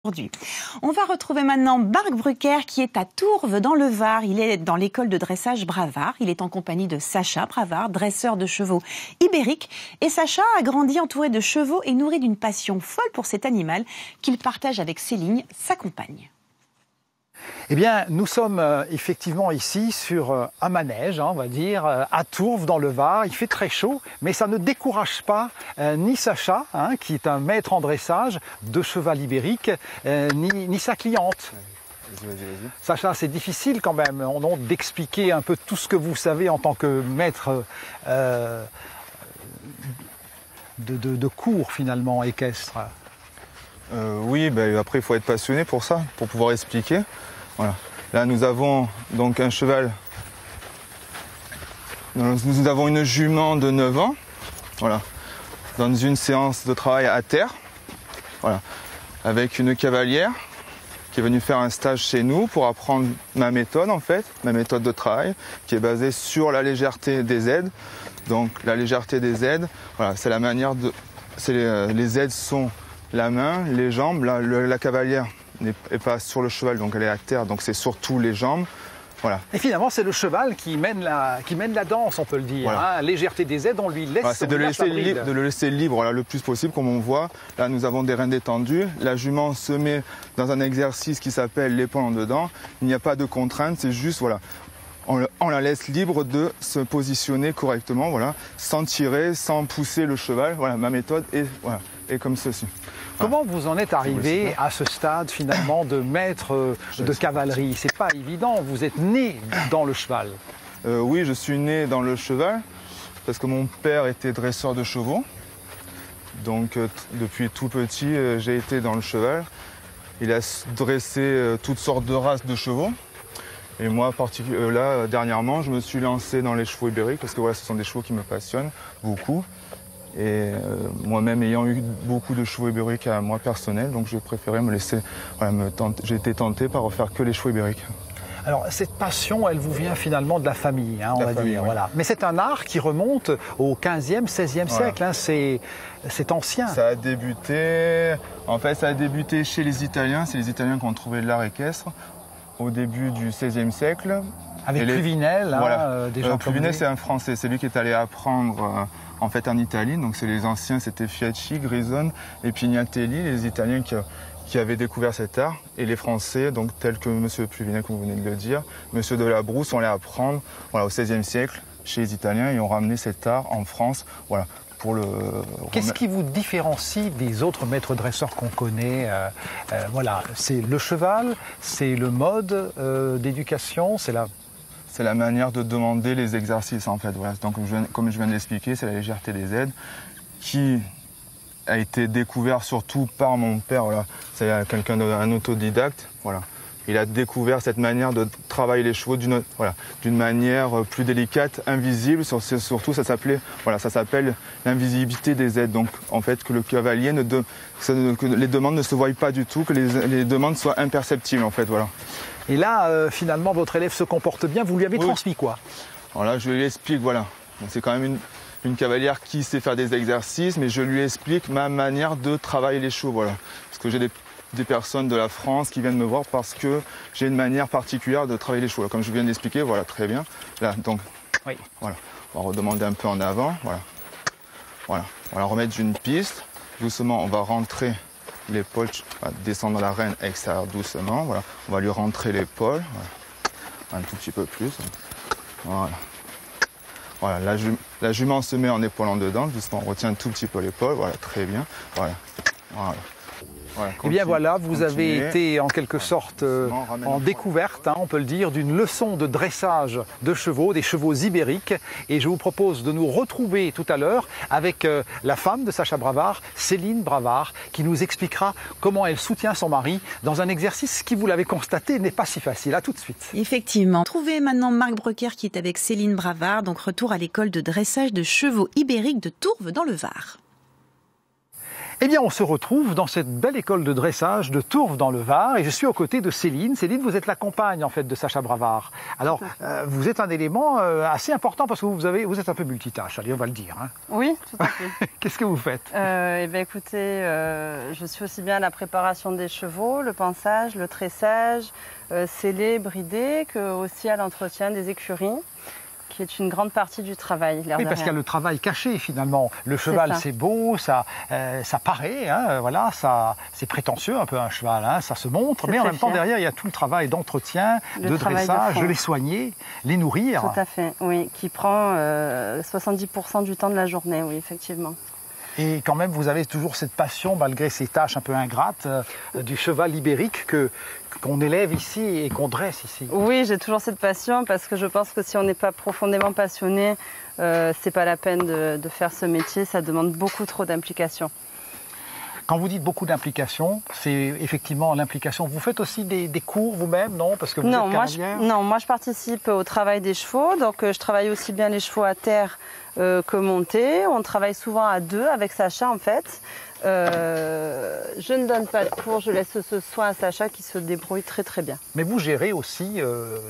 Aujourd'hui. On va retrouver maintenant Marc Brucker qui est à Tourves dans le Var. Il est dans l'école de dressage Bravard. Il est en compagnie de Sacha Bravard, dresseur de chevaux ibériques. Et Sacha a grandi entouré de chevaux et nourri d'une passion folle pour cet animal qu'il partage avec Céline, sa compagne. Eh bien, nous sommes effectivement ici sur un manège, on va dire, à Tourves dans le Var. Il fait très chaud, mais ça ne décourage pas ni Sacha, qui est un maître en dressage de cheval ibérique, ni sa cliente. Vas-y. Sacha, c'est difficile quand même d'expliquer un peu tout ce que vous savez en tant que maître de cours finalement équestre. Oui, après il faut être passionné pour ça, pour pouvoir expliquer. Voilà. Là nous avons donc un cheval, nous avons une jument de 9 ans, voilà, dans une séance de travail à terre, voilà, avec une cavalière qui est venue faire un stage chez nous pour apprendre ma méthode en fait, ma méthode de travail, qui est basée sur la légèreté des aides. Donc la légèreté des aides, voilà, c'est la manière de, les aides sont la main, les jambes, la cavalière n'est pas sur le cheval, donc elle est à terre, donc c'est surtout les jambes. Voilà. Et finalement, c'est le cheval qui mène la danse, on peut le dire. Voilà. Légèreté des aides, on lui laisse. Voilà, c'est de le laisser libre voilà, le plus possible, comme on voit. Là, nous avons des rênes détendues. La jument se met dans un exercice qui s'appelle l'épaule en dedans. Il n'y a pas de contrainte, c'est juste, voilà, on la laisse libre de se positionner correctement, voilà, sans tirer, sans pousser le cheval. Voilà, ma méthode est comme ceci. Comment vous en êtes arrivé à ce stade finalement de maître de cavalerie? C'est pas évident, vous êtes né dans le cheval. Oui, je suis né dans le cheval parce que mon père était dresseur de chevaux. Donc depuis tout petit, j'ai été dans le cheval. Il a dressé toutes sortes de races de chevaux. Et moi, là, dernièrement, je me suis lancé dans les chevaux ibériques parce que voilà, ce sont des chevaux qui me passionnent beaucoup. Et moi-même ayant eu beaucoup de chevaux ibériques à moi personnel, donc j'ai préféré me laisser, j'ai été tenté par refaire que les chevaux ibériques. Alors cette passion, elle vous vient finalement de la famille, on va dire. Oui. Voilà. Mais c'est un art qui remonte au 15e, 16e siècle, c'est ancien. Ça a débuté chez les Italiens, c'est les Italiens qui ont trouvé l'art équestre au début du 16e siècle. Avec Pluvinel, déjà. Pluvinel, c'est un Français, c'est lui qui est allé apprendre en fait en Italie. Donc c'est les anciens, c'était Fieschi, Grisone et Pignatelli, les Italiens qui avaient découvert cet art. Et les Français, donc tels que M. Pluvinel, comme vous venez de le dire, M. de la Brousse, sont allés apprendre au XVIe siècle chez les Italiens et ont ramené cet art en France. Voilà. Qu'est-ce qui vous différencie des autres maîtres dresseurs qu'on connaît? Voilà, c'est le cheval, c'est le mode d'éducation, c'est la manière de demander les exercices en fait. Voilà. Donc comme je viens de l'expliquer, c'est la légèreté des aides qui a été découvert surtout par mon père. Voilà. C'est quelqu'un d'un autodidacte. Voilà. Il a découvert cette manière de travailler les chevaux d'une manière plus délicate, invisible. Surtout, ça s'appelle l'invisibilité des aides. Donc, en fait, que le cavalier que les demandes ne se voient pas du tout, que les demandes soient imperceptibles, en fait, voilà. Et là, finalement, votre élève se comporte bien. Vous lui avez transmis quoi? Alors là, je lui explique, voilà. C'est quand même une cavalière qui sait faire des exercices, mais je lui explique ma manière de travailler les chevaux, voilà. Parce que j'ai des personnes de la France qui viennent me voir parce que j'ai une manière particulière de travailler les chevaux. Comme je viens d'expliquer, voilà, très bien. Là, donc, voilà. On va redemander un peu en avant, voilà. On va remettre une piste. Doucement, on va rentrer l'épaule, descendre la reine extérieure doucement, voilà. On va lui rentrer l'épaule, voilà. Un tout petit peu plus, voilà. Voilà, la jument se met en épaule en dedans, doucement, on retient un tout petit peu l'épaule, voilà, très bien, voilà. Voilà, eh bien voilà, vous avez été en quelque sorte en découverte, on peut le dire, d'une leçon de dressage de chevaux, des chevaux ibériques. Et je vous propose de nous retrouver tout à l'heure avec la femme de Sacha Bravard, Céline Bravard, qui nous expliquera comment elle soutient son mari dans un exercice qui, vous l'avez constaté, n'est pas si facile. À tout de suite. Effectivement. Trouvez maintenant Marc Brucker qui est avec Céline Bravard, donc retour à l'école de dressage de chevaux ibériques de Tourves dans le Var. Eh bien, on se retrouve dans cette belle école de dressage de Tourves dans le Var et je suis aux côtés de Céline. Céline, vous êtes la compagne en fait de Sacha Bravard. Alors, vous êtes un élément assez important parce que vous êtes un peu multitâche, allez, on va le dire. Hein. Oui, tout à fait. Qu'est-ce que vous faites? Eh bien, écoutez, je suis aussi bien à la préparation des chevaux, le pansage, le tressage, sceller, brider, que aussi à l'entretien des écuries, qui est une grande partie du travail. Oui, parce qu'il y a le travail caché finalement. Le cheval, c'est beau, ça paraît, hein, voilà, c'est prétentieux un peu un cheval, hein, ça se montre, mais en même temps derrière il y a tout le travail d'entretien, de dressage, de les soigner, les nourrir. Tout à fait, oui, qui prend 70% du temps de la journée, oui, effectivement. Et quand même, vous avez toujours cette passion, malgré ces tâches un peu ingrates, du cheval ibérique qu'on élève ici et qu'on dresse ici. Oui, j'ai toujours cette passion parce que je pense que si on n'est pas profondément passionné, c'est pas la peine de faire ce métier, ça demande beaucoup trop d'implication. Quand vous dites beaucoup d'implication, c'est effectivement l'implication. Vous faites aussi des cours vous-même, non? Parce que vous êtes cavalière. Non, moi je participe au travail des chevaux, donc je travaille aussi bien les chevaux à terre que montés. On travaille souvent à deux avec Sacha en fait. Je ne donne pas de cours, je laisse ce soin à Sacha qui se débrouille très très bien. Mais vous gérez aussi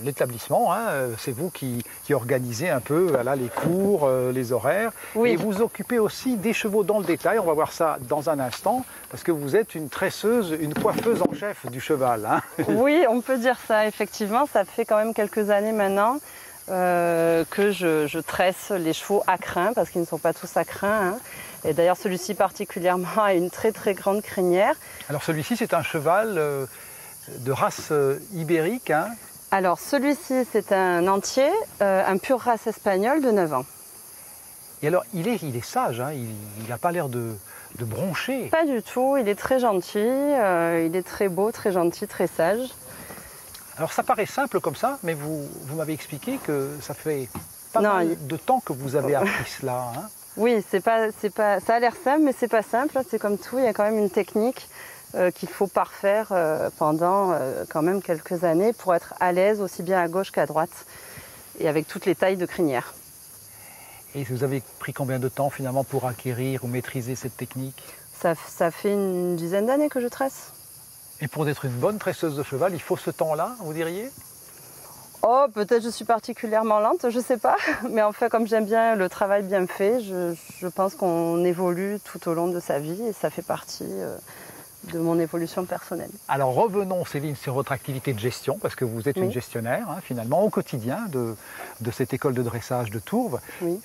l'établissement, hein, c'est vous qui organisez un peu voilà, les cours, les horaires. Oui. Et vous occupez aussi des chevaux dans le détail, on va voir ça dans un instant, parce que vous êtes une tresseuse, une coiffeuse en chef du cheval. Hein. Oui, on peut dire ça, effectivement, ça fait quand même quelques années maintenant. Que je tresse les chevaux à crin, parce qu'ils ne sont pas tous à crin. Hein. Et d'ailleurs, celui-ci particulièrement a une très très grande crinière. Alors celui-ci, c'est un cheval de race ibérique, hein? Alors celui-ci, c'est un entier, un pur race espagnole de 9 ans. Et alors, il est sage, hein? Il n'a pas l'air de broncher. Pas du tout, il est très gentil, il est très beau, très gentil, très sage. Alors ça paraît simple comme ça, mais vous m'avez expliqué que ça fait pas mal de temps que vous avez appris cela. Hein. Oui, ça a l'air simple, mais c'est pas simple. C'est comme tout, il y a quand même une technique qu'il faut parfaire pendant quand même quelques années pour être à l'aise aussi bien à gauche qu'à droite et avec toutes les tailles de crinière. Et vous avez pris combien de temps finalement pour acquérir ou maîtriser cette technique? Ça fait une dizaine d'années que je tresse. Et pour être une bonne tresseuse de cheval, il faut ce temps-là, vous diriez? Oh, peut-être je suis particulièrement lente, je ne sais pas. Mais en fait, comme j'aime bien le travail bien fait, je pense qu'on évolue tout au long de sa vie et ça fait partie de mon évolution personnelle. Alors revenons, Céline, sur votre activité de gestion, parce que vous êtes une gestionnaire, hein, finalement, au quotidien de cette école de dressage de Tourves. Oui.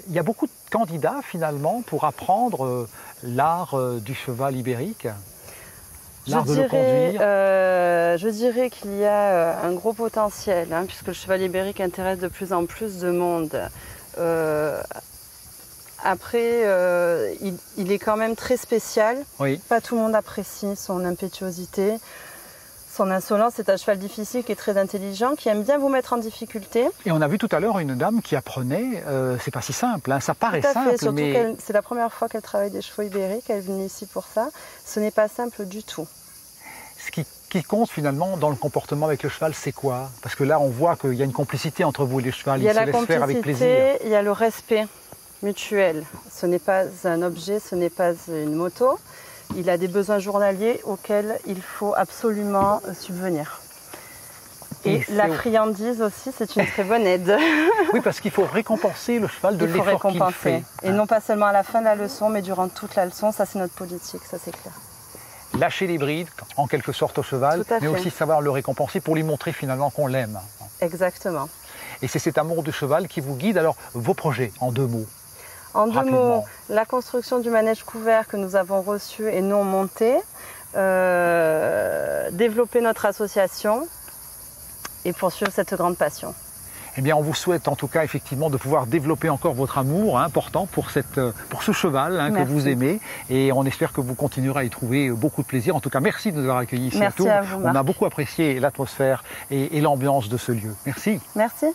Il y a beaucoup de candidats, finalement, pour apprendre l'art du cheval ibérique. Je dirais qu'il y a un gros potentiel, hein, puisque le cheval ibérique intéresse de plus en plus de monde. Après, il est quand même très spécial. Oui. Pas tout le monde apprécie son impétuosité, son insolence. C'est un cheval difficile qui est très intelligent, qui aime bien vous mettre en difficulté. Et on a vu tout à l'heure une dame qui apprenait, c'est pas si simple, hein, ça paraît simple. Surtout mais c'est la première fois qu'elle travaille des chevaux ibériques, elle est venue ici pour ça. Ce n'est pas simple du tout. Ce qui compte finalement dans le comportement avec le cheval, c'est quoi? Parce que là, on voit qu'il y a une complicité entre vous et les chevals, il se laissent faire avec plaisir. Il y a le respect mutuel. Ce n'est pas un objet, ce n'est pas une moto. Il a des besoins journaliers auxquels il faut absolument subvenir. Et la friandise aussi, c'est une très bonne aide. Oui, parce qu'il faut récompenser le cheval de l'effort qu'il fait. Et non pas seulement à la fin de la leçon, mais durant toute la leçon. Ça, c'est notre politique, ça c'est clair. Lâcher les brides, en quelque sorte, au cheval, mais aussi savoir le récompenser pour lui montrer finalement qu'on l'aime. Exactement. Et c'est cet amour du cheval qui vous guide. Alors, vos projets, en 2 mots. En 2 mots, la construction du manège couvert que nous avons reçu et non monté, développer notre association et poursuivre cette grande passion. Eh bien, on vous souhaite en tout cas effectivement de pouvoir développer encore votre amour important pour ce cheval que vous aimez. Et on espère que vous continuerez à y trouver beaucoup de plaisir. En tout cas, merci de nous avoir accueillis ici à Tourves. On a beaucoup apprécié l'atmosphère et l'ambiance de ce lieu. Merci. Merci.